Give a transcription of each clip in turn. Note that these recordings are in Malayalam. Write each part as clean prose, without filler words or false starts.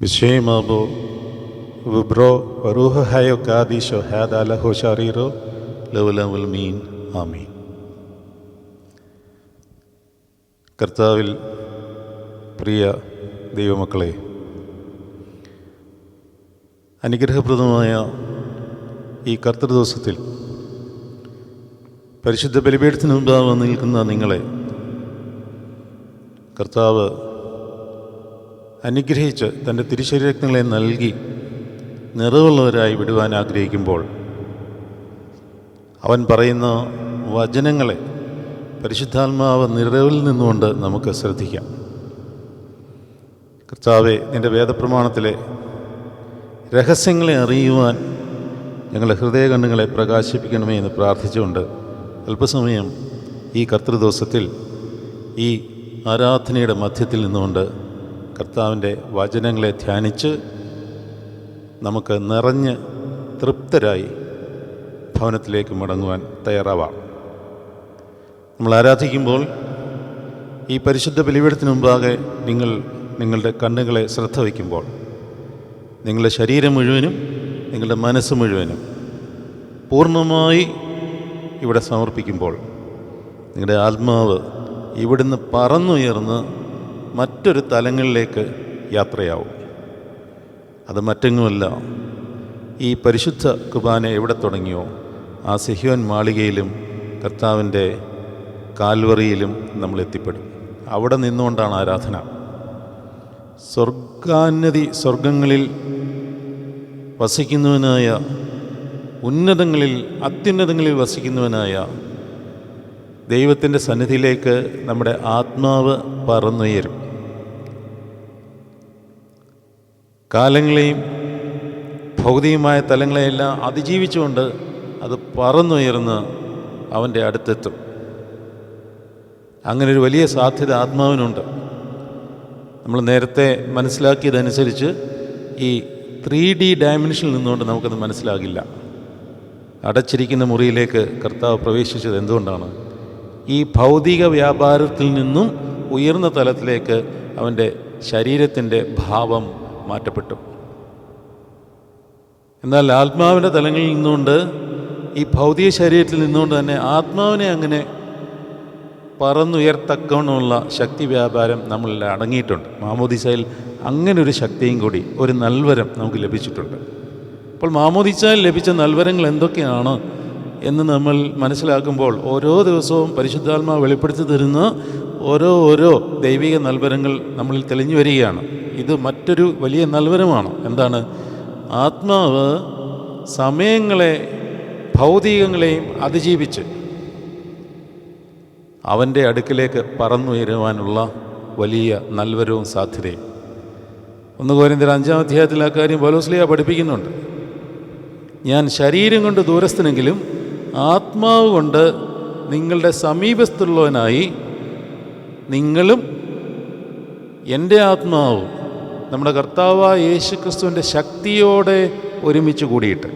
בשם אבו וברו ברוך חיו קדישו ഹദാ ലഹു ശരീറോ ലൗലമുൽ മീൻ ആമീൻ. കർത്താവിൽ പ്രിയ ദൈവമക്കളെ, അനുഗ്രഹപ്രദമായ ഈ കർത്തൃദിവസത്തിൽ പരിശുദ്ധ ബലിപീഠത്തിന് മുമ്പാകെ നിൽക്കുന്ന നിങ്ങളെ കർത്താവ് അനുഗ്രഹിച്ച് തൻ്റെ തിരുശരീരങ്ങളെ നൽകി നിറവുള്ളവരായി വിടുവാൻ ആഗ്രഹിക്കുമ്പോൾ അവൻ പറയുന്ന വചനങ്ങളെ പരിശുദ്ധാത്മാവ് നിറവിൽ നിന്നുകൊണ്ട് നമുക്ക് ശ്രദ്ധിക്കാം. കർത്താവെ, നിൻ്റെ വേദപ്രമാണത്തിലെ രഹസ്യങ്ങളെ അറിയുവാൻ ഞങ്ങളുടെ ഹൃദയകണ്ണുകളെ പ്രകാശിപ്പിക്കണമേ എന്ന് പ്രാർത്ഥിച്ചുകൊണ്ട് അല്പസമയം ഈ കർത്തൃദിവസത്തിൽ ഈ ആരാധനയുടെ മധ്യത്തിൽ നിന്നുകൊണ്ട് കർത്താവിൻ്റെ വചനങ്ങളെ ധ്യാനിച്ച് നമുക്ക് നിറഞ്ഞ് തൃപ്തരായി ഭവനത്തിലേക്ക് മടങ്ങുവാൻ തയ്യാറാവാം. നമ്മൾ ആരാധിക്കുമ്പോൾ ഈ പരിശുദ്ധ ബലിപീഠത്തിന് മുമ്പാകെ നിങ്ങളുടെ കണ്ണുകളെ ശ്രദ്ധ വയ്ക്കുമ്പോൾ നിങ്ങളുടെ ശരീരം മുഴുവനും നിങ്ങളുടെ മനസ്സ് മുഴുവനും പൂർണ്ണമായി ഇവിടെ സമർപ്പിക്കുമ്പോൾ നിങ്ങളുടെ ആത്മാവ് ഇവിടുന്ന് പറന്നുയർന്ന് മറ്റൊരു തലങ്ങളിലേക്ക് യാത്രയാവും. അത് മറ്റെങ്ങുമല്ല, ഈ പരിശുദ്ധ കുർബാന എവിടെ തുടങ്ങിയോ ആ സിഹ്യോൻ മാളികയിലും കർത്താവിൻ്റെ കാൽവറിയിലും നമ്മൾ എത്തിപ്പെടും. അവിടെ നിന്നുകൊണ്ടാണ് ആരാധന. സ്വർഗങ്ങളിൽ വസിക്കുന്നവനായ, അത്യുന്നതങ്ങളിൽ വസിക്കുന്നവനായ ദൈവത്തിൻ്റെ സന്നിധിയിലേക്ക് നമ്മുടെ ആത്മാവ് പറന്നുയരും. കാലങ്ങളെയും ഭൗതികമായ തലങ്ങളെയെല്ലാം അതിജീവിച്ചുകൊണ്ട് അത് പറന്നുയർന്ന് അവൻ്റെ അടുത്തെത്തും. അങ്ങനൊരു വലിയ സാധ്യത ആത്മാവിനുണ്ട്. നമ്മൾ നേരത്തെ മനസ്സിലാക്കിയതനുസരിച്ച് ഈ 3D ഡയമെൻഷനിൽ നിന്നുകൊണ്ട് നമുക്കത് മനസ്സിലാകില്ല. അടച്ചിരിക്കുന്ന മുറിയിലേക്ക് കർത്താവ് പ്രവേശിച്ചത് എന്തുകൊണ്ടാണ്? ഈ ഭൗതിക വ്യാപാരത്തിൽ നിന്നും ഉയർന്ന തലത്തിലേക്ക് അവൻ്റെ ശരീരത്തിൻ്റെ ഭാവം മാറ്റപ്പെട്ടു. എന്നാൽ ആത്മാവിൻ്റെ തലങ്ങളിൽ നിന്നുകൊണ്ട്, ഈ ഭൗതിക ശരീരത്തിൽ നിന്നുകൊണ്ട് തന്നെ ആത്മാവിനെ അങ്ങനെ പറന്നുയർത്തക്കവണ്ണമുള്ള ശക്തി വ്യാപാരം നമ്മളിൽ അടങ്ങിയിട്ടുണ്ട്. മാമോദീസയിൽ അങ്ങനൊരു ശക്തിയും കൂടി, ഒരു നൽവരം നമുക്ക് ലഭിച്ചിട്ടുണ്ട്. അപ്പോൾ മാമോദീസയിൽ ലഭിച്ച നൽവരങ്ങൾ എന്തൊക്കെയാണ് എന്ന് നമ്മൾ മനസ്സിലാക്കുമ്പോൾ ഓരോ ദിവസവും പരിശുദ്ധാത്മാവ് വെളിപ്പെടുത്തി തരുന്ന ഓരോ ദൈവിക നൽവരങ്ങൾ നമ്മളിൽ തെളിഞ്ഞു വരികയാണ്. ഇത് മറ്റൊരു വലിയ നൽവരമാണ്. എന്താണ്? ആത്മാവ് സമയങ്ങളെ ഭൗതികങ്ങളെയും അതിജീവിച്ച് അവൻ്റെ അടുക്കിലേക്ക് പറന്നുയരുവാനുള്ള വലിയ നൽവരവും സാധ്യതയും. 1 കൊരിന്ത്യർ 5-ാം അധ്യായത്തിൽ ആ കാര്യം പൗലോസ്ലീഹ പഠിപ്പിക്കുന്നുണ്ട്. ഞാൻ ശരീരം കൊണ്ട് ദൂരസ്ഥനെങ്കിലും ആത്മാവ് കൊണ്ട് നിങ്ങളുടെ സമീപത്തുള്ളവനായി നിങ്ങളും എൻ്റെ ആത്മാവും നമ്മുടെ കർത്താവായ യേശുക്രിസ്തുവിൻ്റെ ശക്തിയോടെ ഒരുമിച്ച് കൂടിയിട്ട്.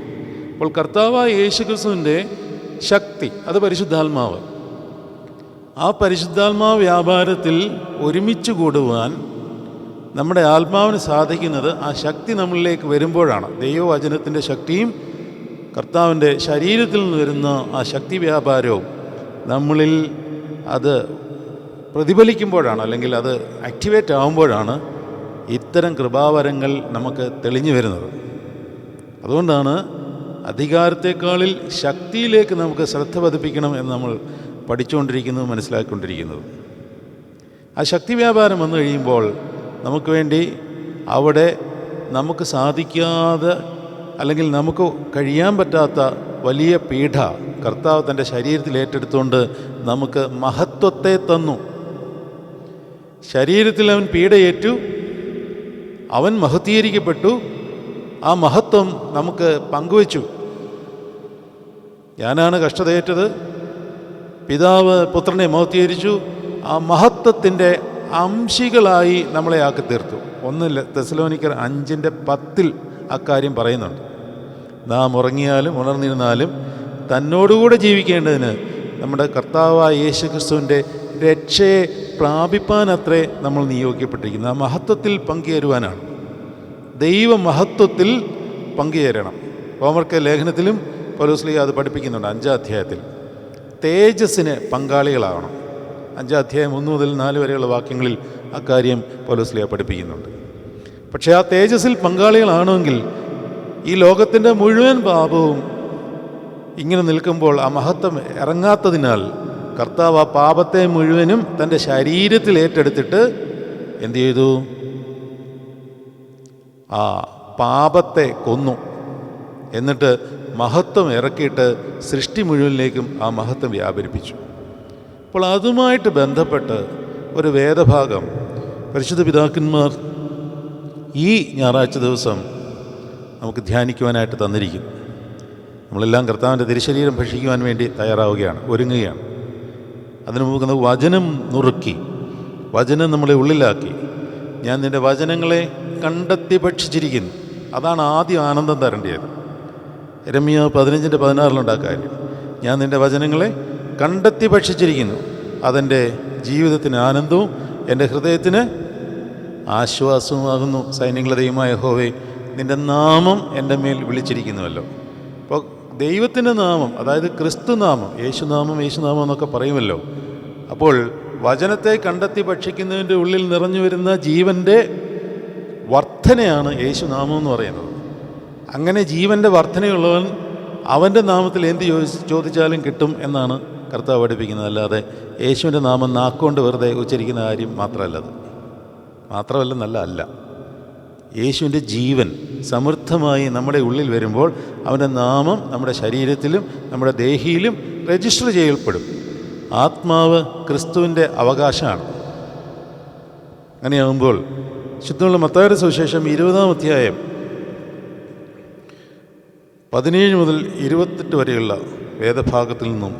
അപ്പോൾ കർത്താവായ യേശുക്രിസ്തുവിൻ്റെ ശക്തി, അത് പരിശുദ്ധാത്മാവ്. ആ പരിശുദ്ധാത്മാവ് വ്യാപാരത്തിൽ ഒരുമിച്ച് കൂടുവാൻ നമ്മുടെ ആത്മാവിന് സാധിക്കുന്നത് ആ ശക്തി നമ്മളിലേക്ക് വരുമ്പോഴാണ്. ദൈവവചനത്തിൻ്റെ ശക്തിയും കർത്താവിൻ്റെ ശരീരത്തിൽ നിന്ന് വരുന്ന ആ ശക്തി വ്യാപാരവും നമ്മളിൽ അത് പ്രതിഫലിക്കുമ്പോഴാണ്, അല്ലെങ്കിൽ അത് ആക്ടിവേറ്റ് ആകുമ്പോഴാണ് ഇത്തരം കൃപാവരങ്ങൾ നമുക്ക് തെളിഞ്ഞു വരുന്നത്. അതുകൊണ്ടാണ് അധികാരത്തെക്കാളിൽ ശക്തിയിലേക്ക് നമുക്ക് ശ്രദ്ധ പതിപ്പിക്കണം എന്ന് നമ്മൾ പഠിച്ചുകൊണ്ടിരിക്കുന്നത്, മനസ്സിലാക്കിക്കൊണ്ടിരിക്കുന്നത്. ആ ശക്തി വ്യാപാരം വന്നു കഴിയുമ്പോൾ നമുക്ക് വേണ്ടി അവിടെ നമുക്ക് സാധിക്കാതെ, അല്ലെങ്കിൽ നമുക്ക് കഴിയാൻ പറ്റാത്ത വലിയ പീഡ കർത്താവ് തൻ്റെ ശരീരത്തിൽ ഏറ്റെടുത്തുകൊണ്ട് നമുക്ക് മഹത്വത്തെ തന്നു. ശരീരത്തിൽ അവൻ പീഡയേറ്റു, അവൻ മഹത്വീകരിക്കപ്പെട്ടു, ആ മഹത്വം നമുക്ക് പങ്കുവച്ചു. ഞാനാണ് കഷ്ടതയേറ്റത്, പിതാവ് പുത്രനെ മഹത്വീകരിച്ചു. ആ മഹത്വത്തിൻ്റെ അംശികളായി നമ്മളെ ആക്കി തീർത്തു. 1 തെസ്സലോനിക്കർ 5:10 അക്കാര്യം പറയുന്നുണ്ട്. നാം ഉറങ്ങിയാലും ഉണർന്നിരുന്നാലും തന്നോടുകൂടെ ജീവിക്കേണ്ടതിന് നമ്മുടെ കർത്താവായ യേശുക്രിസ്തുവിൻ്റെ രക്ഷയെ പ്രാപിപ്പാനത്രേ നമ്മൾ നിയോഗിക്കപ്പെട്ടിരിക്കുന്നത്. ആ മഹത്വത്തിൽ പങ്കുചേരുവാനാണ്. ദൈവമഹത്വത്തിൽ പങ്കുചേരണം. റോമർക്ക് ലേഖനത്തിലും പൗലോസ്ലീഹ അത് പഠിപ്പിക്കുന്നുണ്ട്. 5-ാം അധ്യായത്തിൽ തേജസ്സിന് പങ്കാളികളാകണം. 5-ാം അധ്യായം 1 മുതൽ 4 വരെയുള്ള വാക്യങ്ങളിൽ അക്കാര്യം പൗലോസ്ലീഹ പഠിപ്പിക്കുന്നുണ്ട്. പക്ഷേ ആ തേജസ്സിൽ പങ്കാളികളാണെങ്കിൽ ഈ ലോകത്തിൻ്റെ മുഴുവൻ പാപവും ഇങ്ങനെ നിൽക്കുമ്പോൾ ആ മഹത്വം ഇറങ്ങാത്തതിനാൽ കർത്താവ് ആ പാപത്തെ മുഴുവനും തൻ്റെ ശരീരത്തിൽ ഏറ്റെടുത്തിട്ട് എന്തു ചെയ്തു? ആ പാപത്തെ കൊന്നു. എന്നിട്ട് മഹത്വം ഇറക്കിയിട്ട് സൃഷ്ടി മുഴുവനിലേക്കും ആ മഹത്വം വ്യാപരിപ്പിച്ചു. അപ്പോൾ അതുമായിട്ട് ബന്ധപ്പെട്ട് ഒരു വേദഭാഗം പരിശുദ്ധ പിതാക്കന്മാർ ഈ ഞായറാഴ്ച ദിവസം നമുക്ക് ധ്യാനിക്കുവാനായിട്ട് തന്നിരിക്കും. നമ്മളെല്ലാം കർത്താവിൻ്റെ തിരുശരീരം ഭക്ഷിക്കുവാൻ വേണ്ടി തയ്യാറാവുകയാണ്, ഒരുങ്ങുകയാണ്. അതിനു മുമ്പ് വചനം നുറുക്കി, വചനം നമ്മളെ ഉള്ളിലാക്കി. ഞാൻ നിൻ്റെ വചനങ്ങളെ കണ്ടെത്തി ഭക്ഷിച്ചിരിക്കുന്നു. അതാണ് ആദ്യം ആനന്ദം തരേണ്ടത്. യെരമ്യാ 15:16 കാര്യം. ഞാൻ നിൻ്റെ വചനങ്ങളെ കണ്ടെത്തി ഭക്ഷിച്ചിരിക്കുന്നു. അതെൻ്റെ ജീവിതത്തിന് ആനന്ദവും എൻ്റെ ഹൃദയത്തിന് ആശ്വാസവുമാകുന്നു. സൈന്യങ്ങളുടെ ദൈവമായ യഹോവേ, നിൻ്റെ നാമം എൻ്റെ മേൽ വിളിച്ചിരിക്കുന്നുവല്ലോ. അപ്പോൾ ദൈവത്തിൻ്റെ നാമം, അതായത് ക്രിസ്തുനാമം, യേശുനാമം എന്നൊക്കെ പറയുമല്ലോ. അപ്പോൾ വചനത്തെ കണ്ടെത്തി ഭക്ഷിക്കുന്നതിൻ്റെ ഉള്ളിൽ നിറഞ്ഞു വരുന്ന ജീവൻ്റെ വർധനയാണ് യേശുനാമം എന്ന് പറയുന്നത്. അങ്ങനെ ജീവൻ്റെ വർധനയുള്ളവൻ അവൻ്റെ നാമത്തിൽ എന്ത് ചോദിച്ചാലും കിട്ടും എന്നാണ് കർത്താവ് പഠിപ്പിക്കുന്നത്. അല്ലാതെ യേശുവിൻ്റെ നാമം നാക്കുകൊണ്ട് വെറുതെ ഉച്ചരിക്കുന്ന കാര്യം മാത്രമല്ല അല്ല. യേശുവിൻ്റെ ജീവൻ സമൃദ്ധമായി നമ്മുടെ ഉള്ളിൽ വരുമ്പോൾ അവൻ്റെ നാമം നമ്മുടെ ശരീരത്തിലും നമ്മുടെ ദേഹിയിലും രജിസ്റ്റർ ചെയ്യപ്പെടും. ആത്മാവ് ക്രിസ്തുവിൻ്റെ അവകാശമാണ്. അങ്ങനെയാകുമ്പോൾ ശുദ്ധമുള്ള മത്തായിയുടെ സുവിശേഷം 20-ാം അധ്യായം 17 മുതൽ 28 വരെയുള്ള വേദഭാഗത്തിൽ നിന്നും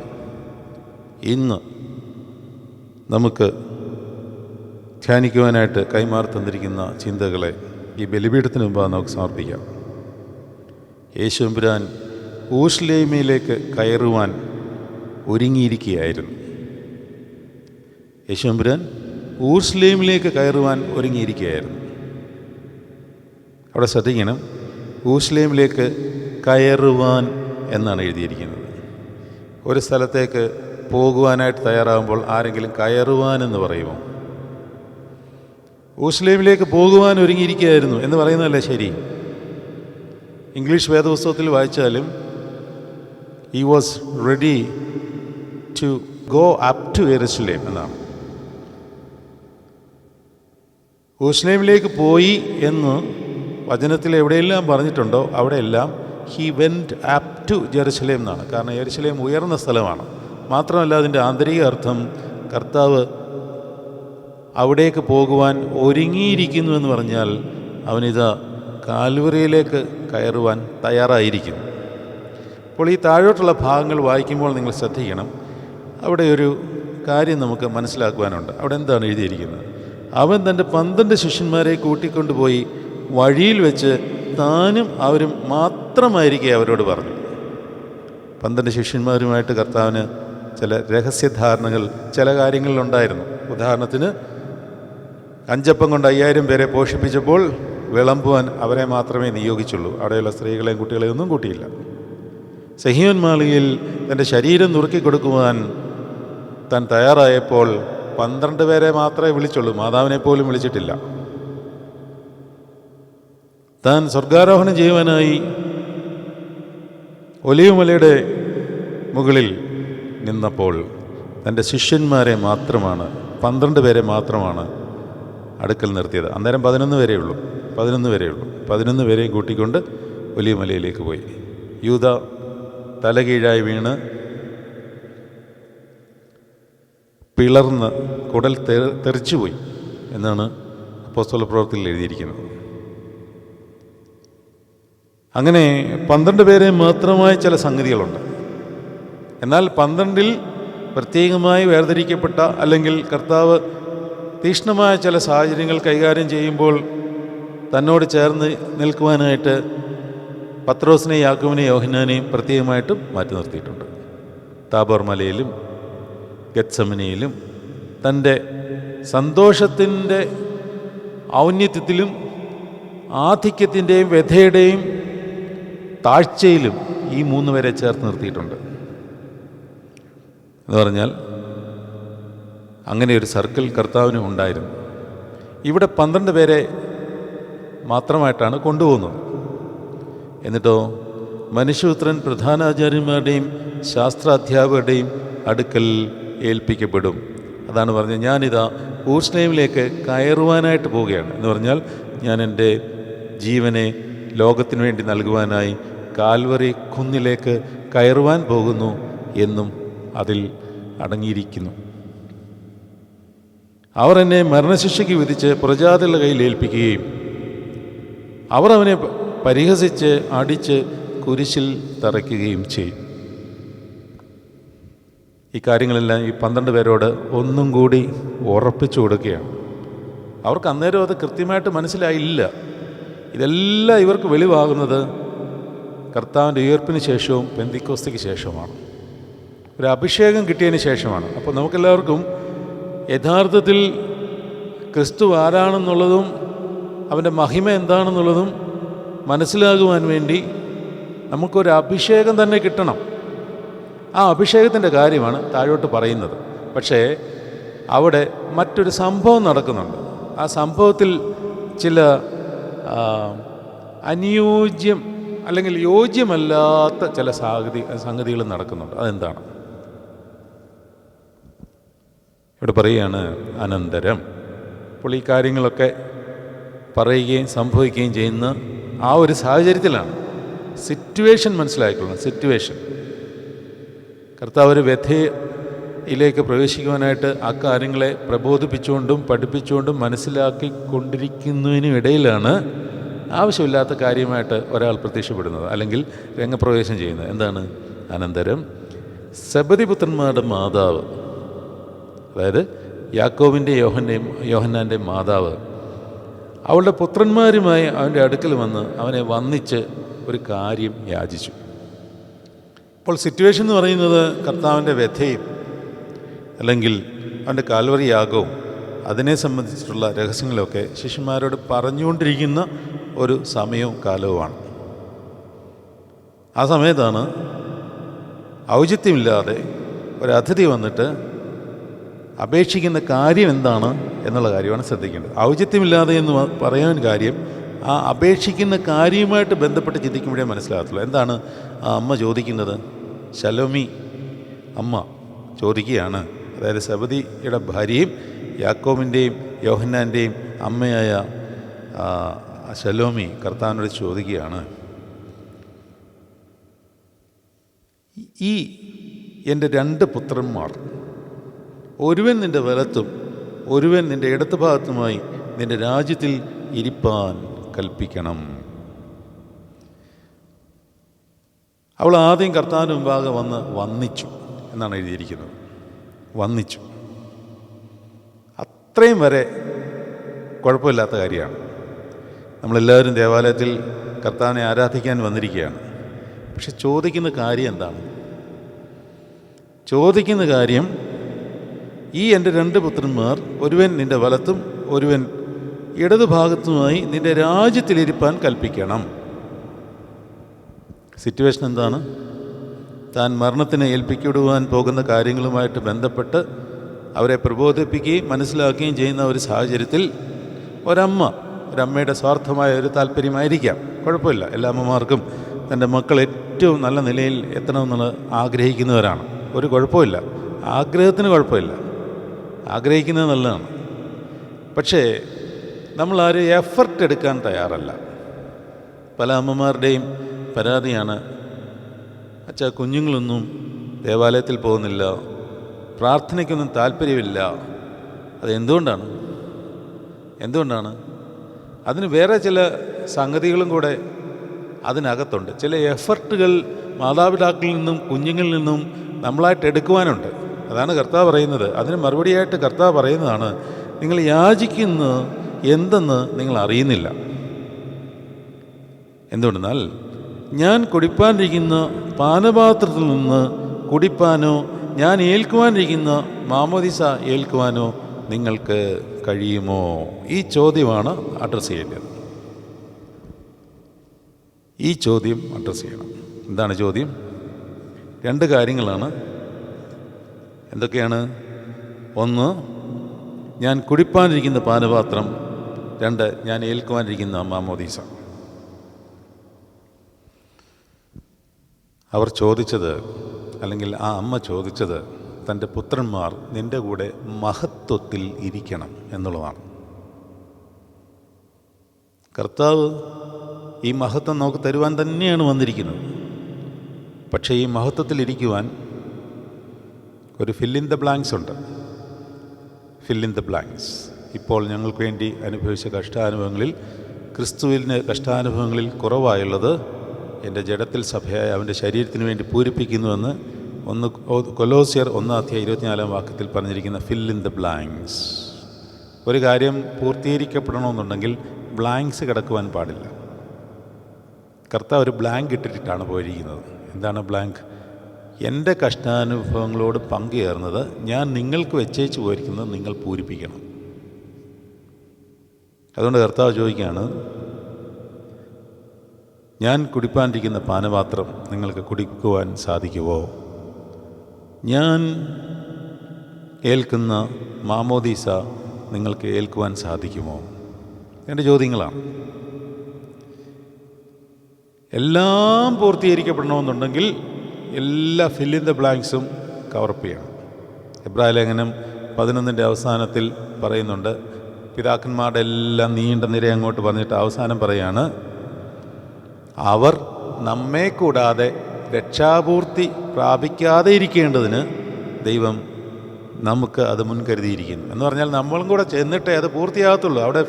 ഇന്ന് നമുക്ക് ധ്യാനിക്കുവാനായിട്ട് കൈമാറി തന്നിരിക്കുന്ന ചിന്തകളെ ഈ ബലിപീഠത്തിന് മുമ്പാണ് നമുക്ക് സമർപ്പിക്കാം. യേശു തമ്പുരാൻ യെരൂശലേമിലേക്ക് കയറുവാൻ ഒരുങ്ങിയിരിക്കുകയായിരുന്നു. യേശു തമ്പുരാൻ യെരൂശലേമിലേക്ക് കയറുവാൻ ഒരുങ്ങിയിരിക്കുകയായിരുന്നു. അവിടെ ശ്രദ്ധിക്കണം, യെരൂശലേമിലേക്ക് കയറുവാൻ എന്നാണ് എഴുതിയിരിക്കുന്നത്. ഒരു സ്ഥലത്തേക്ക് പോകുവാനായിട്ട് തയ്യാറാകുമ്പോൾ ആരെങ്കിലും കയറുവാനെന്ന് പറയുമോ? യെരൂശലേമിലേക്ക് പോകുവാൻ ഒരുങ്ങിയിരിക്കുകയായിരുന്നു എന്ന് പറയുന്നതല്ലേ ശരി? ഇംഗ്ലീഷ് വേദപുസ്തകത്തിൽ വായിച്ചാലും he was ready to go up to Jerusalem എന്നാണ്. യെരൂശലേമിലേക്ക് പോയി എന്ന് വചനത്തിൽ എവിടെയെല്ലാം പറഞ്ഞിട്ടുണ്ടോ അവിടെയെല്ലാം he went up to Jerusalem എന്നാണ്. കാരണം യെരൂശലേം ഉയർന്ന സ്ഥലമാണ്. മാത്രമല്ല അതിൻ്റെ ആന്തരിക അർത്ഥം കർത്താവ് അവിടേക്ക് പോകുവാൻ ഒരുങ്ങിയിരിക്കുന്നു എന്ന് പറഞ്ഞാൽ അവനിതാ കാൽവറിയിലേക്ക് കയറുവാൻ തയ്യാറായിരിക്കുന്നു. അപ്പോൾ ഈ താഴോട്ടുള്ള ഭാഗങ്ങൾ വായിക്കുമ്പോൾ നിങ്ങൾ ശ്രദ്ധിക്കണം, അവിടെ ഒരു കാര്യം നമുക്ക് മനസ്സിലാക്കുവാനുണ്ട്. അവിടെ എന്താണ് എഴുതിയിരിക്കുന്നത്? അവൻ തൻ്റെ 12 ശിഷ്യന്മാരെ കൂട്ടിക്കൊണ്ടുപോയി വഴിയിൽ വെച്ച് താനും അവരും മാത്രമായിരിക്കെ അവരോട് പറഞ്ഞു. 12 ശിഷ്യന്മാരുമായിട്ട് കർത്താവിന് ചില രഹസ്യധാരണകൾ ചില കാര്യങ്ങളിലുണ്ടായിരുന്നു. ഉദാഹരണത്തിന് 5 അപ്പം കൊണ്ട് 5000 പേരെ പോഷിപ്പിച്ചപ്പോൾ വിളമ്പുവാൻ അവരെ മാത്രമേ നിയോഗിച്ചുള്ളൂ. അവിടെയുള്ള സ്ത്രീകളെയും കുട്ടികളെയും ഒന്നും കൂട്ടിയില്ല. സഹീയോൻ മാളികയിൽ തൻ്റെ ശരീരം നുറുക്കിക്കൊടുക്കുവാൻ താൻ തയ്യാറായപ്പോൾ 12 പേരെ മാത്രമേ വിളിച്ചുള്ളൂ. മാതാവിനെ പോലും വിളിച്ചിട്ടില്ല. താൻ സ്വർഗാരോഹണം ചെയ്യുവാനായി ഒലിവ് മലയുടെ മുകളിൽ നിന്നപ്പോൾ തൻ്റെ ശിഷ്യന്മാരെ മാത്രമാണ്, 12 പേരെ മാത്രമാണ് അടുക്കൽ നിർത്തിയത്. അന്നേരം 11 വരെയുള്ളൂ. 11 പേരെയും കൂട്ടിക്കൊണ്ട് ഒലിവ് മലയിലേക്ക് പോയി. യൂദ തലകീഴായി വീണ് പിളർന്ന് കുടൽ തെറിച്ചുപോയി എന്നാണ് അപ്പോസ്തല പ്രവൃത്തിയിൽ എഴുതിയിരിക്കുന്നത്. അങ്ങനെ 12 പേരെ മാത്രമായ ചില സംഗതികളുണ്ട്. എന്നാൽ 12-ൽ പ്രത്യേകമായി വേർതിരിക്കപ്പെട്ട അല്ലെങ്കിൽ കർത്താവ് തീക്ഷ്ണമായ ചില സാഹചര്യങ്ങൾ കൈകാര്യം ചെയ്യുമ്പോൾ തന്നോട് ചേർന്ന് നിൽക്കുവാനായിട്ട് പത്രോസിനെയും യാക്കോബിനെയും യോഹന്നാനെയും പ്രത്യേകമായിട്ടും മാറ്റി നിർത്തിയിട്ടുണ്ട്. താബോർ മലയിലും ഗത്സമനയിലും തൻ്റെ സന്തോഷത്തിൻ്റെ ഔന്നത്യത്തിലും ആധിക്യത്തിൻ്റെയും വ്യഥയുടെയും താഴ്ചയിലും ഈ 3 പേരെ ചേർത്ത് നിർത്തിയിട്ടുണ്ട്. എന്ന് പറഞ്ഞാൽ അങ്ങനെ ഒരു സർക്കിൾ കർത്താവിനും ഉണ്ടായിരുന്നു. ഇവിടെ 12 പേരെ മാത്രമായിട്ടാണ് കൊണ്ടുപോകുന്നത്. എന്നിട്ടോ മനുഷ്യപുത്രൻ പ്രധാനാചാര്യന്മാരുടെയും ശാസ്ത്രാധ്യാപകരുടെയും അടുക്കൽ ഏൽപ്പിക്കപ്പെടും. അതാണ് പറഞ്ഞത്, ഞാനിതാ യെരൂശലേമിലേക്ക് കയറുവാനായിട്ട് പോവുകയാണ്. എന്ന് പറഞ്ഞാൽ ഞാൻ എൻ്റെ ജീവനെ ലോകത്തിനു വേണ്ടി നൽകുവാനായി കാൽവറി കുന്നിലേക്ക് കയറുവാൻ പോകുന്നു എന്നും അതിൽ അടങ്ങിയിരിക്കുന്നു. അവർ എന്നെ മരണശിക്ഷയ്ക്ക് വിധിച്ച് പ്രജാതികളുടെ കയ്യിൽ ഏൽപ്പിക്കുകയും അവർ അവനെ പരിഹസിച്ച് അടിച്ച് കുരിശിൽ തറയ്ക്കുകയും ചെയ്യും. ഈ കാര്യങ്ങളെല്ലാം ഈ 12 പേരോട് ഒന്നും കൂടി ഉറപ്പിച്ചു കൊടുക്കുകയാണ്. അവർക്ക് അന്നേരം അത് കൃത്യമായിട്ട് മനസ്സിലായില്ല. ഇതെല്ലാം ഇവർക്ക് വെളിവാകുന്നത് കർത്താവിൻ്റെ ഉയർപ്പിന് ശേഷവും പെന്തിക്കോസ്തിക്ക് ശേഷവുമാണ്, ഒരു അഭിഷേകം കിട്ടിയതിന് ശേഷമാണ്. അപ്പോൾ നമുക്കെല്ലാവർക്കും യഥാർത്ഥത്തിൽ ക്രിസ്തു ആരാണെന്നുള്ളതും അവൻ്റെ മഹിമ എന്താണെന്നുള്ളതും മനസ്സിലാകുവാൻ വേണ്ടി നമുക്കൊരു അഭിഷേകം തന്നെ കിട്ടണം. ആ അഭിഷേകത്തിൻ്റെ കാര്യമാണ് താഴോട്ട് പറയുന്നത്. പക്ഷേ അവിടെ മറ്റൊരു സംഭവം നടക്കുന്നുണ്ട്. ആ സംഭവത്തിൽ ചില അനുയോജ്യം അല്ലെങ്കിൽ യോജ്യമല്ലാത്ത ചില സംഗതികൾ നടക്കുന്നുണ്ട്. അതെന്താണ്? ഇവിടെ പറയുകയാണ് അനന്തരം. അപ്പോൾ ഈ കാര്യങ്ങളൊക്കെ പറയുകയും സംഭവിക്കുകയും ചെയ്യുന്ന ആ ഒരു സാഹചര്യത്തിലാണ് സിറ്റുവേഷൻ മനസ്സിലാക്കിക്കൊള്ളണം. സിറ്റുവേഷൻ കർത്താവ് ഒരു വ്യഥയിലേക്ക് പ്രവേശിക്കുവാനായിട്ട് ആ കാര്യങ്ങളെ പ്രബോധിപ്പിച്ചുകൊണ്ടും പഠിപ്പിച്ചുകൊണ്ടും മനസ്സിലാക്കിക്കൊണ്ടിരിക്കുന്നതിനും ഇടയിലാണ് ആവശ്യമില്ലാത്ത കാര്യമായിട്ട് ഒരാൾ പ്രത്യക്ഷപ്പെടുന്നത്, അല്ലെങ്കിൽ രംഗപ്രവേശം ചെയ്യുന്നത്. എന്താണ്? അനന്തരം സെബദി പുത്രന്മാരുടെ മാതാവ്, അതായത് യാക്കോബിൻ്റെ യോഹന്നാൻ്റെ മാതാവ്, അവളുടെ പുത്രന്മാരുമായി അവൻ്റെ അടുക്കൽ വന്ന് അവനെ വന്ദിച്ച് ഒരു കാര്യം യാചിച്ചു. ഇപ്പോൾ സിറ്റുവേഷൻ എന്ന് പറയുന്നത് കർത്താവിൻ്റെ വ്യഥയും അല്ലെങ്കിൽ അവൻ്റെ കാൽവറി യാഗവും അതിനെ സംബന്ധിച്ചിട്ടുള്ള രഹസ്യങ്ങളൊക്കെ ശിഷ്യന്മാരോട് പറഞ്ഞുകൊണ്ടിരിക്കുന്ന ഒരു സമയവും കാലവുമാണ്. ആ സമയത്താണ് ഔചിത്യമില്ലാതെ ഒരു അതിഥി വന്നിട്ട് അപേക്ഷിക്കുന്ന കാര്യം എന്താണ് എന്നുള്ള കാര്യമാണ് ശ്രദ്ധിക്കേണ്ടത്. ഔചിത്യമില്ലാതെ എന്ന് പറയാൻ കാര്യം ആ അപേക്ഷിക്കുന്ന കാര്യവുമായിട്ട് ബന്ധപ്പെട്ട് ചിന്തിക്കുമ്പോഴേ മനസ്സിലാകത്തുള്ളൂ. എന്താണ് ആ അമ്മ ചോദിക്കുന്നത്? ശലോമി അമ്മ ചോദിക്കുകയാണ്, അതായത് സെബദിയുടെ ഭാര്യയും യാക്കോബിൻ്റെയും യോഹന്നാൻ്റെയും അമ്മയായ ശലോമി കർത്താവിനോട് ചോദിക്കുകയാണ്, ഈ എൻ്റെ 2 പുത്രന്മാർ, ഒരുവൻ നിൻ്റെ വലത്തും ഒരുവൻ നിൻ്റെ ഇടത്ത് ഭാഗത്തുമായി നിൻ്റെ രാജ്യത്തിൽ ഇരിപ്പാൻ കൽപ്പിക്കണം. അവൾ ആദ്യം കർത്താവിന് മുമ്പാകെ വന്ന് വന്ദിച്ചു എന്നാണ് എഴുതിയിരിക്കുന്നത്. വന്ദിച്ചു, അത്രയും വരെ കുഴപ്പമില്ലാത്ത കാര്യമാണ്. നമ്മളെല്ലാവരും ദേവാലയത്തിൽ കർത്താവിനെ ആരാധിക്കാൻ വന്നിരിക്കുകയാണ്. പക്ഷെ ചോദിക്കുന്ന കാര്യം എന്താണ്? ചോദിക്കുന്ന കാര്യം, ഈ എൻ്റെ 2 പുത്രന്മാർ, ഒരുവൻ നിൻ്റെ വലത്തും ഒരുവൻ ഇടതുഭാഗത്തുമായി നിൻ്റെ രാജ്യത്തിലിരിപ്പാൻ കൽപ്പിക്കണം. സിറ്റുവേഷൻ എന്താണ്? താൻ മരണത്തിന് ഏൽപ്പിക്കപ്പെടുവാൻ പോകുന്ന കാര്യങ്ങളുമായിട്ട് ബന്ധപ്പെട്ട് അവരെ പ്രബോധിപ്പിക്കുകയും മനസ്സിലാക്കുകയും ചെയ്യുന്ന ഒരു സാഹചര്യത്തിൽ ഒരമ്മയുടെ സ്വാർത്ഥമായ ഒരു താല്പര്യമായിരിക്കാം, കുഴപ്പമില്ല. എല്ലാ അമ്മമാർക്കും തൻ്റെ മക്കൾ ഏറ്റവും നല്ല നിലയിൽ എത്തണമെന്നുള്ളത് ആഗ്രഹിക്കുന്നവരാണ്. ഒരു കുഴപ്പമില്ല, ആഗ്രഹത്തിന് കുഴപ്പമില്ല, ആഗ്രഹിക്കുന്നത് നല്ലതാണ്. പക്ഷേ നമ്മളാരും എഫർട്ട് എടുക്കാൻ തയ്യാറല്ല. പല അമ്മമാരുടെയും പരാതിയാണ്, അച്ഛാ കുഞ്ഞുങ്ങളൊന്നും ദേവാലയത്തിൽ പോകുന്നില്ല, പ്രാർത്ഥനയ്ക്കൊന്നും താല്പര്യമില്ല. എന്തുകൊണ്ടാണ്? അതിന് വേറെ ചില സംഗതികളും കൂടെ അതിനകത്തുണ്ട്. ചില എഫർട്ടുകൾ മാതാപിതാക്കളിൽ നിന്നും കുഞ്ഞുങ്ങളിൽ നിന്നും നമ്മളായിട്ട് എടുക്കുവാനുണ്ട്. അതാണ് കർത്താവ് പറയുന്നത്. അതിന് മറുപടിയായിട്ട് കർത്താവ് പറയുന്നതാണ്, നിങ്ങൾ യാചിക്കുന്നത് എന്തെന്ന് നിങ്ങൾ അറിയുന്നില്ല. എന്തുകൊണ്ടെന്നാൽ ഞാൻ കുടിപ്പാനിരിക്കുന്ന പാനപാത്രത്തിൽ നിന്ന് കുടിപ്പാനോ ഞാൻ ഏൽക്കുവാനിരിക്കുന്ന മാമോദിസ ഏൽക്കുവാനോ നിങ്ങൾക്ക് കഴിയുമോ? ഈ ചോദ്യമാണ് അഡ്രസ്സ് ചെയ്യേണ്ടത്. ഈ ചോദ്യം അഡ്രസ്സ് ചെയ്യണം. എന്താണ് ചോദ്യം? 2 കാര്യങ്ങളാണ്. എന്തൊക്കെയാണ്? 1, ഞാൻ കുടിപ്പാനിരിക്കുന്ന പാനപാത്രം. 2, ഞാൻ ഏൽക്കുവാനിരിക്കുന്ന മാമോദീസ. അവർ ചോദിച്ചത്, അല്ലെങ്കിൽ ആ അമ്മ ചോദിച്ചത്, തൻ്റെ പുത്രന്മാർ നിൻ്റെ കൂടെ മഹത്വത്തിൽ ഇരിക്കണം എന്നുള്ളതാണ്. കർത്താവ് ഈ മഹത്വം നമുക്ക് തരുവാൻ തന്നെയാണ് വന്നിരിക്കുന്നത്. പക്ഷേ ഈ മഹത്വത്തിലിരിക്കുവാൻ ഒരു ഫിൽ ഇൻ ദ ബ്ലാങ്ക്സ് ഉണ്ട്. Fill in the blanks. ഇപ്പോൾ ഞങ്ങൾക്ക് വേണ്ടി അനുഭവിച്ച കഷ്ടാനുഭവങ്ങളിൽ, ക്രിസ്തുവിൻ്റെ കഷ്ടാനുഭവങ്ങളിൽ കുറവായുള്ളത് എൻ്റെ ജഡത്തിൽ സഭയായ അവൻ്റെ ശരീരത്തിന് വേണ്ടി പൂരിപ്പിക്കുന്നുവെന്ന് കൊലോസ്യർ 1:24 പറഞ്ഞിരിക്കുന്ന ഫിൽ ഇൻ ദ ബ്ലാങ്ക്സ്. ഒരു കാര്യം പൂർത്തീകരിക്കപ്പെടണമെന്നുണ്ടെങ്കിൽ ബ്ലാങ്ക്സ് കിടക്കുവാൻ പാടില്ല. കർത്താവ് ഒരു ബ്ലാങ്ക് ഇട്ടിട്ടാണ് പോയിരിക്കുന്നത്. എന്താണ് ബ്ലാങ്ക്? എൻ്റെ കഷ്ടാനുഭവങ്ങളോട് പങ്കുചേർന്നത് ഞാൻ നിങ്ങൾക്ക് വെച്ചേച്ച് പോയിരിക്കുന്നത് നിങ്ങൾ പൂരിപ്പിക്കണം. അതുകൊണ്ട് കർത്താവ് ചോദിക്കുകയാണ്, ഞാൻ കുടിപ്പാനിരിക്കുന്ന പാനപാത്രം നിങ്ങൾക്ക് കുടിക്കുവാൻ സാധിക്കുമോ? ഞാൻ ഏൽക്കുന്ന മാമോദീസ നിങ്ങൾക്ക് ഏൽക്കുവാൻ സാധിക്കുമോ? എൻ്റെ ചോദ്യങ്ങളാണ്. എല്ലാം പൂർത്തീകരിക്കപ്പെടണമെന്നുണ്ടെങ്കിൽ എല്ലാ ഫിൽ ഇൻ ദ ബ്ലാങ്ക്സും കവറപ്പ് ചെയ്യണം. എബ്രായ ലേഖനം 11 അവസാനത്തിൽ പറയുന്നുണ്ട്. പിതാക്കന്മാരുടെ എല്ലാം നീണ്ട നിര അങ്ങോട്ട് പറഞ്ഞിട്ട് അവസാനം പറയാണ്, അവർ നമ്മെ കൂടാതെ രക്ഷാപൂർത്തി പ്രാപിക്കാതെ ഇരിക്കേണ്ടതിന് ദൈവം നമുക്ക് അത് മുൻകരുതിയിരിക്കുന്നു. എന്ന് പറഞ്ഞാൽ നമ്മളും കൂടെ ചെന്നിട്ടേ അത് പൂർത്തിയാകത്തുള്ളൂ. അവിടെ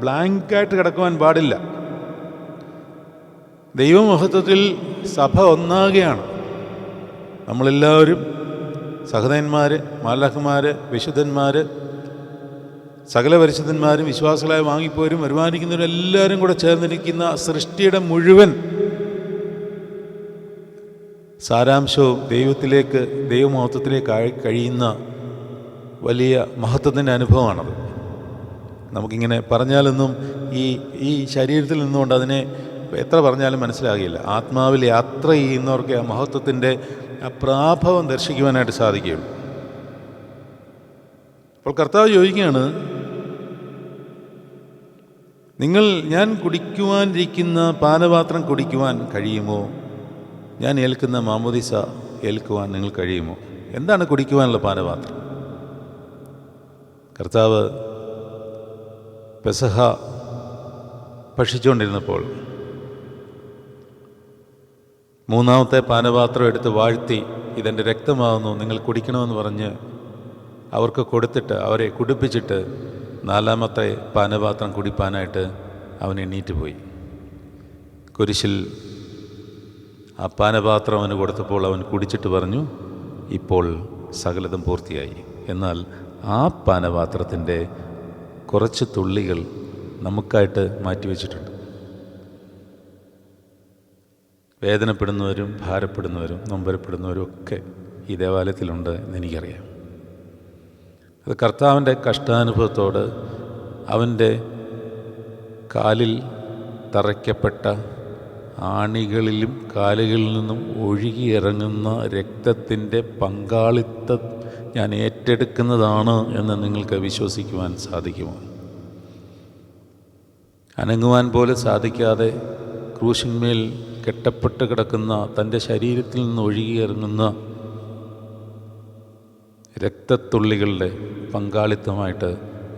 ബ്ലാങ്കായിട്ട് കിടക്കുവാൻ പാടില്ല. ദൈവമഹത്വത്തിൽ സഭ ഒന്നാകുകയാണ്. നമ്മളെല്ലാവരും സഹോദരന്മാർ, മാലാഖമാർ, വിശുദ്ധന്മാർ, സകല പരിശുദ്ധന്മാരും വിശ്വാസികളായി വാങ്ങിപ്പോരും വരുമാനിക്കുന്നവരും എല്ലാവരും കൂടെ ചേർന്നിരിക്കുന്ന സൃഷ്ടിയുടെ മുഴുവൻ സാരാംശവും ദൈവത്തിലേക്ക്, ദൈവമഹത്വത്തിലേക്ക് കഴിയുന്ന വലിയ മഹത്വത്തിൻ്റെ അനുഭവമാണത്. നമുക്കിങ്ങനെ പറഞ്ഞാലൊന്നും ഈ ശരീരത്തിൽ നിന്നുകൊണ്ട് അതിനെ എത്ര പറഞ്ഞാലും മനസ്സിലാകില്ല. ആത്മാവിൽ യാത്ര ചെയ്യുന്നവർക്ക് ആ മഹത്വത്തിൻ്റെ ആ പ്രാഭവം ദർശിക്കുവാനായിട്ട് സാധിക്കുകയുള്ളൂ. അപ്പോൾ കർത്താവ് ചോദിക്കുകയാണ്, ഞാൻ കുടിക്കുവാനിരിക്കുന്ന പാനപാത്രം കുടിക്കുവാൻ കഴിയുമോ? ഞാൻ ഏൽക്കുന്ന മാമോദീസ ഏൽക്കുവാൻ നിങ്ങൾ കഴിയുമോ? എന്താണ് കുടിക്കുവാനുള്ള പാനപാത്രം? കർത്താവ് പെസഹ ഭക്ഷിച്ചുകൊണ്ടിരുന്നപ്പോൾ 3-ാമത്തെ പാനപാത്രം എടുത്ത് വാഴ്ത്തി, ഇതെൻ്റെ രക്തമാകുന്നു, നിങ്ങൾ കുടിക്കണമെന്ന് പറഞ്ഞ് അവർക്ക് കൊടുത്തിട്ട്, അവരെ കുടിപ്പിച്ചിട്ട് 4-ാമത്തെ പാനപാത്രം കുടിപ്പാനായിട്ട് അവൻ എണ്ണീറ്റ് പോയി. കുരിശിൽ ആ പാനപാത്രം അവന് കൊടുത്തപ്പോൾ അവൻ കുടിച്ചിട്ട് പറഞ്ഞു, ഇപ്പോൾ സകലതും പൂർത്തിയായി. എന്നാൽ ആ പാനപാത്രത്തിൻ്റെ കുറച്ച് തുള്ളികൾ നമുക്കായിട്ട് മാറ്റിവെച്ചിട്ടുണ്ട്. വേദനപ്പെടുന്നവരും ഭാരപ്പെടുന്നവരും നൊമ്പരപ്പെടുന്നവരും ഒക്കെ ഈ ദേവാലയത്തിലുണ്ട് എന്നെനിക്കറിയാം. അത് കർത്താവിൻ്റെ കഷ്ടാനുഭവത്തോട്, അവൻ്റെ കാലിൽ തറയ്ക്കപ്പെട്ട ആണികളിലും കാലുകളിൽ നിന്നും ഒഴുകിയിറങ്ങുന്ന രക്തത്തിൻ്റെ പങ്കാളിത്തം ഞാൻ ഏറ്റെടുക്കുന്നതാണ് എന്ന് നിങ്ങൾക്ക് വിശ്വസിക്കുവാൻ സാധിക്കുമോ? അനങ്ങുവാൻ പോലും സാധിക്കാതെ ക്രൂശിന്മേൽ കെട്ടപ്പെട്ട് കിടക്കുന്ന തൻ്റെ ശരീരത്തിൽ നിന്ന് ഒഴുകിയിറങ്ങുന്ന രക്തത്തുള്ളികളുടെ പങ്കാളിത്തമായിട്ട്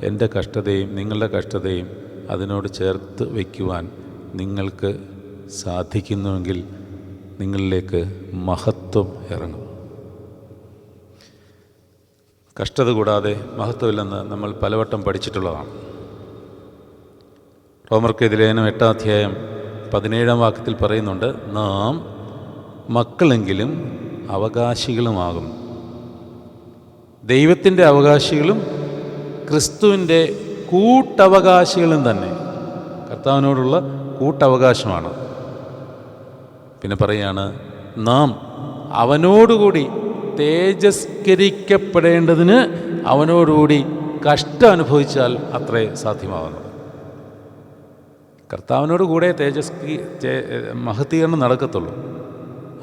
എൻ്റെ കഷ്ടതയും നിങ്ങളുടെ കഷ്ടതയും അതിനോട് ചേർത്ത് വയ്ക്കുവാൻ നിങ്ങൾക്ക് സാധിക്കുന്നുവെങ്കിൽ നിങ്ങളിലേക്ക് മഹത്വം ഇറങ്ങും. കഷ്ടത കൂടാതെ മഹത്വമില്ലെന്ന് നമ്മൾ പലവട്ടം പഠിച്ചിട്ടുള്ളതാണ്. റോമർക്കെതിരെ ലേഖനം 8-ാം 17 പറയുന്നുണ്ട്, നാം മക്കളെങ്കിലും അവകാശികളുമാകും, ദൈവത്തിൻ്റെ അവകാശികളും ക്രിസ്തുവിൻ്റെ കൂട്ടവകാശികളും തന്നെ. കർത്താവിനോടുള്ള കൂട്ടവകാശമാണ്. പിന്നെ പറയുകയാണ്, നാം അവനോടുകൂടി തേജസ്കരിക്കപ്പെടേണ്ടതിന് അവനോടുകൂടി കഷ്ടം അനുഭവിച്ചാൽ അത്രേ സാധ്യമാകുന്നത്. കർത്താവിനോട് കൂടെ മഹത്വീകരണം നടക്കത്തുള്ളൂ.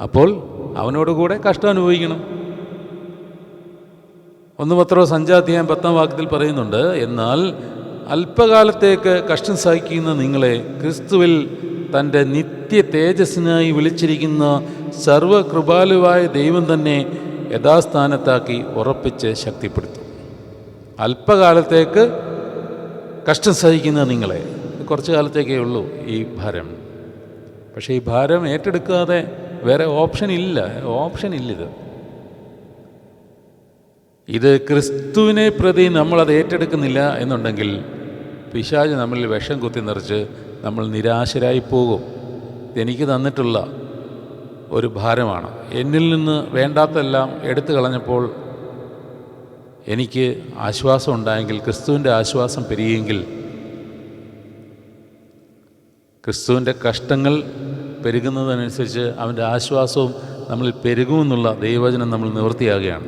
അപ്പോൾ അവനോട് കൂടെ കഷ്ടം അനുഭവിക്കണം. 1 പത്രോസ് 5 10 വാക്യത്തിൽ പറയുന്നുണ്ട്, എന്നാൽ അല്പകാലത്തേക്ക് കഷ്ടം സഹിക്കുന്ന നിങ്ങളെ ക്രിസ്തുവിൽ തൻ്റെ നിത്യ തേജസ്സിനായി വിളിച്ചിരിക്കുന്ന സർവകൃപാലുവായ ദൈവം തന്നെ യഥാസ്ഥാനത്താക്കി ഉറപ്പിച്ച് ശക്തിപ്പെടുത്തും. അല്പകാലത്തേക്ക് കഷ്ടം സഹിക്കുന്ന നിങ്ങളെ, കുറച്ച് കാലത്തേക്കേ ഉള്ളൂ ഈ ഭാരം. പക്ഷേ ഈ ഭാരം ഏറ്റെടുക്കാതെ വേറെ ഓപ്ഷനില്ല. ഇത് ക്രിസ്തുവിനെ പ്രതി നമ്മളത് ഏറ്റെടുക്കുന്നില്ല എന്നുണ്ടെങ്കിൽ പിശാച് നമ്മളിൽ വിഷം കുത്തി നിറച്ച് നമ്മൾ നിരാശരായി പോകും. ഇതെനിക്ക് തന്നിട്ടുള്ള ഒരു ഭാരമാണ്. എന്നിൽ നിന്ന് വേണ്ടാത്തെല്ലാം എടുത്തു കളഞ്ഞപ്പോൾ എനിക്ക് ആശ്വാസം ഉണ്ടായെങ്കിൽ, ക്രിസ്തുവിൻ്റെ ആശ്വാസം പെരുകിയെങ്കിൽ, ക്രിസ്തുവിൻ്റെ കഷ്ടങ്ങൾ പെരുകുന്നതനുസരിച്ച് അവൻ്റെ ആശ്വാസവും നമ്മളിൽ പെരുകുമെന്നുള്ള ദൈവവചനം നമ്മൾ നിവൃത്തിയാകുകയാണ്.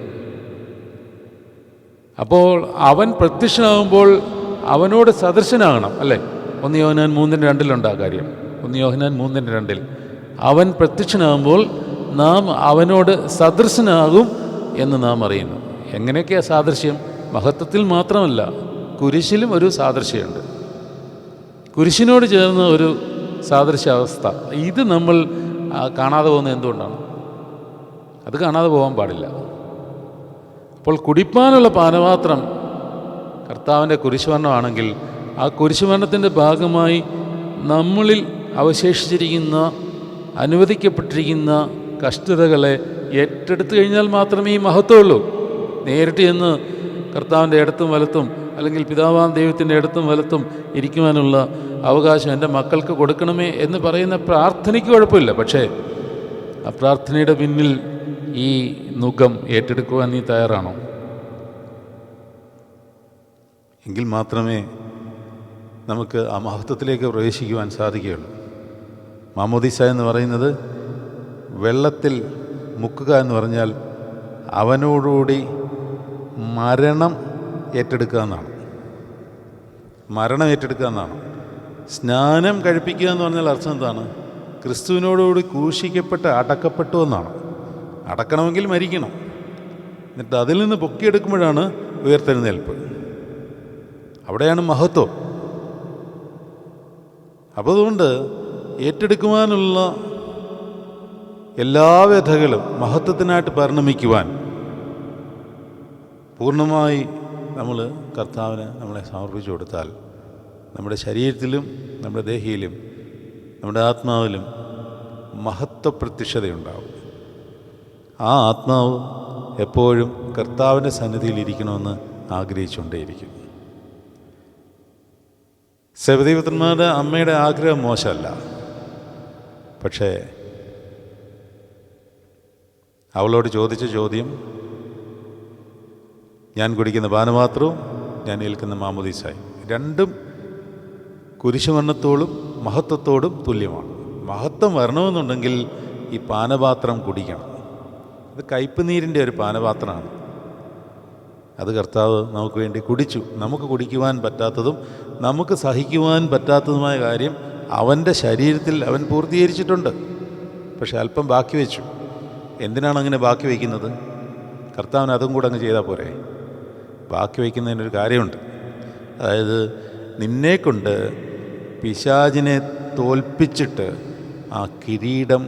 അപ്പോൾ അവൻ പ്രത്യക്ഷനാകുമ്പോൾ അവനോട് സദൃശനാകണം, അല്ലേ? 1 യോഹന്നാൻ 3:2 ആ കാര്യം. 1 യോഹന്നാൻ 3:2 അവൻ പ്രത്യക്ഷനാകുമ്പോൾ നാം അവനോട് സദൃശനാകും എന്ന് നാം അറിയുന്നു. എങ്ങനെയൊക്കെയാണ് സാദൃശ്യം? മഹത്വത്തിൽ മാത്രമല്ല, കുരിശിലും ഒരു സാദൃശ്യമുണ്ട്. കുരിശിനോട് ചേർന്ന ഒരു സാദൃശ്യാവസ്ഥ. ഇത് നമ്മൾ കാണാതെ പോകുന്നത് എന്തുകൊണ്ടാണ്? അത് കാണാതെ പോകാൻ പാടില്ല. അപ്പോൾ കുടിപ്പാനുള്ള പാനപാത്രം കർത്താവിൻ്റെ കുരിശുമരണമാണെങ്കിൽ ആ കുരിശുമരണത്തിൻ്റെ ഭാഗമായി നമ്മളിൽ അവശേഷിച്ചിരിക്കുന്ന, അനുവദിക്കപ്പെട്ടിരിക്കുന്ന കഷ്ടതകളെ ഏറ്റെടുത്തു കഴിഞ്ഞാൽ മാത്രമേ ഈ മഹത്വമുള്ളൂ. നേരിട്ട് ചെന്ന് കർത്താവിൻ്റെ ഇടത്തും വലത്തും, അല്ലെങ്കിൽ പിതാവാം ദൈവത്തിൻ്റെ ഇടത്തും വലത്തും ഇരിക്കുവാനുള്ള അവകാശം എൻ്റെ മക്കൾക്ക് കൊടുക്കണമേ എന്ന് പറയുന്ന പ്രാർത്ഥനയ്ക്ക് കുഴപ്പമില്ല. പക്ഷേ ആ പ്രാർത്ഥനയുടെ പിന്നിൽ ഈ നുകം ഏറ്റെടുക്കുവാൻ നീ തയ്യാറാണോ? എങ്കിൽ മാത്രമേ നമുക്ക് ആ മഹത്വത്തിലേക്ക് പ്രവേശിക്കുവാൻ സാധിക്കുകയുള്ളൂ. മാമോദീസ എന്ന് പറയുന്നത് വെള്ളത്തിൽ മുക്കുക എന്ന് പറഞ്ഞാൽ അവനോടുകൂടി മരണം ഏറ്റെടുക്കുക എന്നാണ്. മരണം ഏറ്റെടുക്കുക എന്നാണ്. സ്നാനം കഴിപ്പിക്കുക എന്ന് പറഞ്ഞാൽ അർത്ഥം എന്താണ്? ക്രിസ്തുവിനോടുകൂടി ക്രൂശിക്കപ്പെട്ട് അടക്കപ്പെട്ടു എന്നാണ്. അടക്കണമെങ്കിൽ മരിക്കണം, എന്നിട്ട് അതിൽ നിന്ന് പൊക്കിയെടുക്കുമ്പോഴാണ് ഉയർത്തെഴുന്നേൽപ്പ്. അവിടെയാണ് മഹത്വം. അപ്പോൾ അതുകൊണ്ട് ഏറ്റെടുക്കുവാനുള്ള എല്ലാ വ്യഥകളും മഹത്വത്തിനായിട്ട് പരിണമിക്കുവാൻ പൂർണ്ണമായി നമ്മൾ കർത്താവിന് നമ്മളെ സമർപ്പിച്ചു കൊടുത്താൽ നമ്മുടെ ശരീരത്തിലും നമ്മുടെ ദേഹിയിലും നമ്മുടെ ആത്മാവിലും മഹത്വ പ്രത്യക്ഷതയുണ്ടാവും. ആ ആത്മാവ് എപ്പോഴും കർത്താവിൻ്റെ സന്നിധിയിലിരിക്കണമെന്ന് ആഗ്രഹിച്ചുകൊണ്ടേയിരിക്കും. സെബദീപുത്രന്മാരുടെ അമ്മയുടെ ആഗ്രഹം മോശമല്ല. പക്ഷേ അവളോട് ചോദിച്ച ചോദ്യം, ഞാൻ കുടിക്കുന്ന പാനപാത്രവും ഞാൻ ഏൽക്കുന്ന മാമോദീസായും, രണ്ടും കുരിശുമരണത്തോടും മഹത്വത്തോടും തുല്യമാണ്. മഹത്വം വരണമെന്നുണ്ടെങ്കിൽ ഈ പാനപാത്രം കുടിക്കണം. ഇത് കയ്പ് നീരിൻ്റെ ഒരു പാനപാത്രമാണ്. അത് കർത്താവ് നമുക്ക് വേണ്ടി കുടിച്ചു. നമുക്ക് കുടിക്കുവാൻ പറ്റാത്തതും നമുക്ക് സഹിക്കുവാൻ പറ്റാത്തതുമായ കാര്യം അവൻ്റെ ശരീരത്തിൽ അവൻ പൂർത്തീകരിച്ചിട്ടുണ്ട്. പക്ഷെ അല്പം ബാക്കി വെച്ചു. എന്തിനാണ് അങ്ങനെ ബാക്കി വയ്ക്കുന്നത്? കർത്താവിന് അതും കൂടെ അങ്ങ് ചെയ്താൽ പോരെ? ബാക്കി വയ്ക്കുന്നതിനൊരു കാര്യമുണ്ട്. അതായത് നിന്നെക്കൊണ്ട് പിശാചിനെ തോൽപ്പിച്ചിട്ട് ആ കിരീടം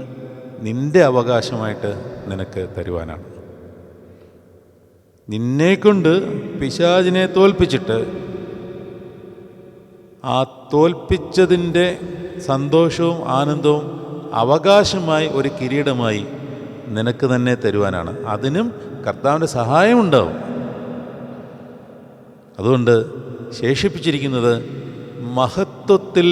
നിൻ്റെ അവകാശമായിട്ട് നിനക്ക് തരുവാനാണ്. നിന്നെക്കൊണ്ട് പിശാചിനെ തോൽപ്പിച്ചിട്ട് ആ തോൽപ്പിച്ചതിൻ്റെ സന്തോഷവും ആനന്ദവും അവകാശമായി ഒരു കിരീടമായി നിനക്ക് തന്നെ തരുവാനാണ്. അതിനും കർത്താവിൻ്റെ സഹായമുണ്ടാവും. അതുകൊണ്ട് ശേഷിപ്പിച്ചിരിക്കുന്നത് മഹത്വത്തിൽ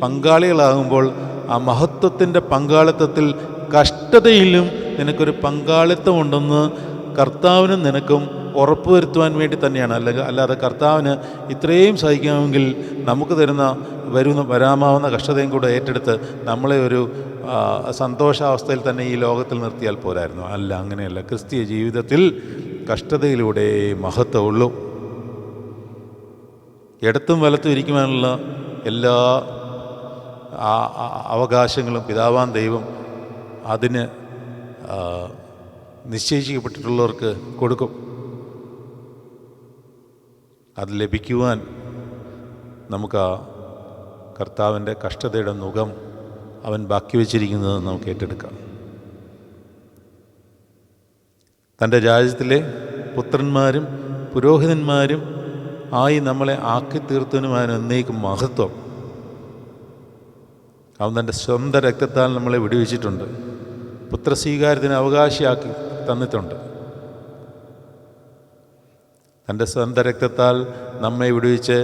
പങ്കാളികളാകുമ്പോൾ ആ മഹത്വത്തിൻ്റെ പങ്കാളിത്തത്തിൽ കഷ്ടതയിലും നിനക്കൊരു പങ്കാളിത്തമുണ്ടെന്ന് കർത്താവിനും നിനക്കും ഉറപ്പുവരുത്തുവാൻ വേണ്ടി തന്നെയാണ്. അല്ലാതെ കർത്താവിന് ഇത്രയും സഹിക്കാമെങ്കിൽ നമുക്ക് വരാമാവുന്ന കഷ്ടതയും കൂടെ ഏറ്റെടുത്ത് നമ്മളെ ഒരു സന്തോഷാവസ്ഥയിൽ തന്നെ ഈ ലോകത്തിൽ നിർത്തിയാൽ പോരായിരുന്നു. അല്ല, അങ്ങനെയല്ല. ക്രിസ്തീയ ജീവിതത്തിൽ കഷ്ടതയിലൂടെ മഹത്വമുള്ളൂ. ഇടത്തും വലത്തും ഇരിക്കുവാനുള്ള എല്ലാ അവകാശങ്ങളും പിതാവാൻ ദൈവം അതിന് നിശ്ചയിക്കപ്പെട്ടിട്ടുള്ളവർക്ക് കൊടുക്കും. അത് ലഭിക്കുവാൻ നമുക്ക് ആ കർത്താവിൻ്റെ കഷ്ടതയുടെ മുഖം അവൻ ബാക്കി വച്ചിരിക്കുന്നത് നമുക്ക് ഏറ്റെടുക്കാം. തൻ്റെ രാജ്യത്തിലെ പുത്രന്മാരും പുരോഹിതന്മാരും ആയി നമ്മളെ ആക്കി തീർത്തതിനുമാണ് എന്നേക്കും മഹത്വം. അവൻ തൻ്റെ സ്വന്തം രക്തത്താൽ നമ്മളെ വിടുവിച്ചിട്ടുണ്ട്. പുത്രസ്വീകാര്യത്തിന് അവകാശിയാക്കി തന്നിട്ടുണ്ട്. തൻ്റെ സ്വന്തം രക്തത്താൽ നമ്മെ വിടുവിച്ച്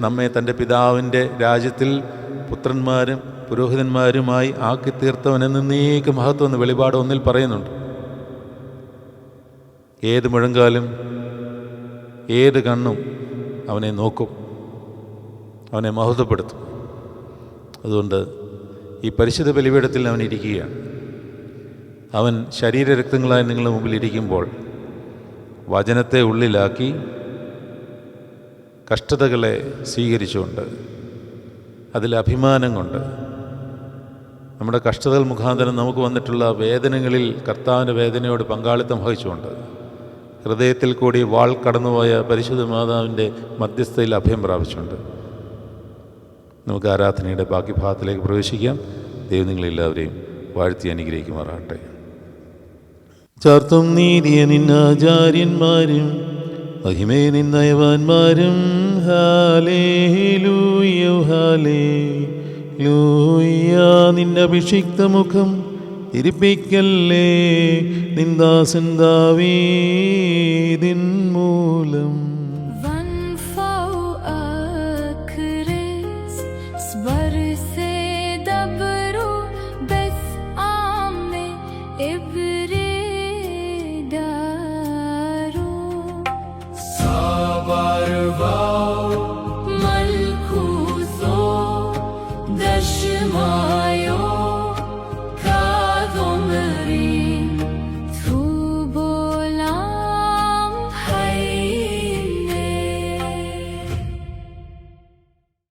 നമ്മെ തൻ്റെ പിതാവിൻ്റെ രാജ്യത്തിൽ പുത്രന്മാരും പുരോഹിതന്മാരുമായി ആക്കി തീർത്തവൻ എന്നേക്ക് മഹത്വം എന്ന് വെളിപാട് 1 പറയുന്നുണ്ട്. ഏത് മുഴങ്കാലും ഏത് കണ്ണും അവനെ നോക്കും, അവനെ മഹത്വപ്പെടുത്തും. അതുകൊണ്ട് ഈ പരിശുദ്ധ ബലിപീഠത്തിൽ അവൻ ഇരിക്കുകയാണ്. അവൻ ശരീരരക്തങ്ങളായി നിങ്ങളുടെ മുമ്പിൽ ഇരിക്കുമ്പോൾ വചനത്തെ ഉള്ളിലാക്കി കഷ്ടതകളെ സ്വീകരിച്ചുകൊണ്ട് അതിൽ അഭിമാനം കൊണ്ട് നമ്മുടെ കഷ്ടതകൾ മുഖാന്തരം നമുക്ക് വന്നിട്ടുള്ള വേദനകളിൽ കർത്താവിൻ്റെ വേദനയോട് പങ്കാളിത്തം വഹിച്ചുകൊണ്ട് ഹൃദയത്തിൽ കൂടി വാൾ കടന്നുപോയ പരിശുദ്ധ മാതാവിൻ്റെ മധ്യസ്ഥയിൽ അഭയം പ്രാപിച്ചുകൊണ്ട് നമുക്ക് ആരാധനയുടെ ബാക്കി ഭാഗത്തിലേക്ക് പ്രവേശിക്കാം. ദൈവം നിങ്ങളെല്ലാവരെയും വാഴ്ത്തി അനുഗ്രഹിക്കുമാറാകട്ടെ. ചാർത്തും നീതിയെ നിന്നാചാര്യന്മാരും മഹിമേ നിന്നയവാന്മാരും ഹാലേലൂയ ഹാലേലൂയ. നിന്റെ അഭിഷിക്ത മുഖം തിരിപ്പിക്കല്ലേ, നിന്ദാസൻ ദാവീദിൻ മൂലം.